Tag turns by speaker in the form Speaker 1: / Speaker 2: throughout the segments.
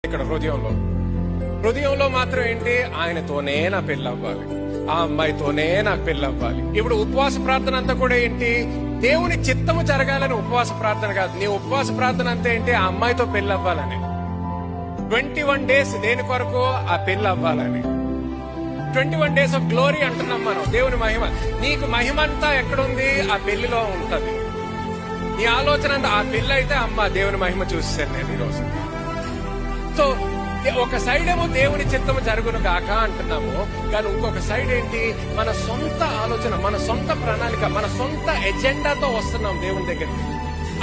Speaker 1: ఇక్కడ హృదయంలో మాత్రం ఏంటి? ఆయనతోనే నా పెళ్ళి అవ్వాలి, ఆ అమ్మాయితోనే నాకు పెళ్ళి అవ్వాలి. ఇప్పుడు ఉపవాస ప్రార్థన అంతా కూడా ఏంటి? దేవుని చిత్తము జరగాలని ఉపవాస ప్రార్థన కాదు. నీ ఉపవాస ప్రార్థన అంతా ఏంటి? ఆ అమ్మాయితో పెళ్ళి అవ్వాలని. 21 days దేని కొరకు? ఆ పెళ్ళి అవ్వాలని. 21 days ఆఫ్ గ్లోరీ అంటున్నాం మనం. దేవుని మహిమ, నీకు మహిమ అంతా ఎక్కడుంది? ఆ పెళ్లిలో ఉంటది. నీ ఆలోచన అంతా ఆ పెళ్లి అయితే అమ్మ దేవుని మహిమ చూసాను నేను ఈరోజు. సో ఒక సైడ్ ఏమో దేవుని చిత్తము జరుగును గాక అంటున్నాము, కానీ ఇంకొక సైడ్ ఏంటి? మన సొంత ఆలోచన, మన సొంత ప్రణాళిక, మన సొంత ఎజెండాతో వస్తున్నాం దేవుని దగ్గరికి.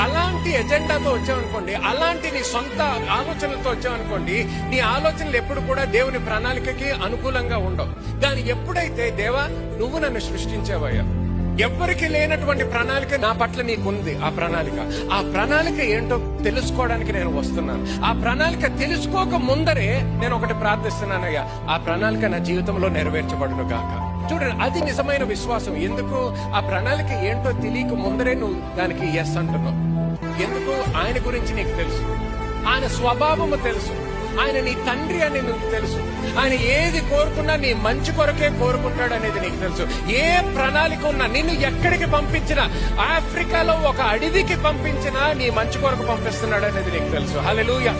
Speaker 1: అలాంటి ఎజెండాతో వచ్చావనుకోండి, అలాంటి నీ సొంత ఆలోచనలతో వచ్చావనుకోండి, నీ ఆలోచనలు ఎప్పుడు కూడా దేవుని ప్రణాళికకి అనుకూలంగా ఉండవు. కానీ ఎప్పుడైతే దేవా నువ్వు నన్ను సృష్టించావయ్యా, ఎవ్వరికి లేనటువంటి ప్రణాళిక నా పట్ల నీకుంది. ఆ ప్రణాళిక ఏంటో తెలుసుకోవడానికి నేను వస్తున్నాను. ఆ ప్రణాళిక తెలుసుకోక ముందరే నేను ఒకటి ప్రార్థిస్తున్నానయ్యా, ఆ ప్రణాళిక నా జీవితంలో నెరవేర్చబడును గాక. చూడండి, అది నిజమైన విశ్వాసం. ఎందుకు? ఆ ప్రణాళిక ఏంటో తెలియక ముందరే నువ్వు దానికి ఎస్ అంటున్నావు. ఎందుకు? ఆయన గురించి నీకు తెలుసు, ఆయన స్వభావము తెలుసు, ఆయన నీ తండ్రి అని నీకు తెలుసు, ఆయన ఏది కోరుకున్నా నీ మంచి కొరకే కోరుకుంటాడు అనేది నీకు తెలుసు. ఏ ప్రణాళిక ఉన్నా, నిన్ను ఎక్కడికి పంపించినా, ఆఫ్రికాలో ఒక అడవికి పంపించినా నీ మంచి కొరకు పంపిస్తున్నాడు అనేది నీకు తెలుసు. హల్లెలూయా.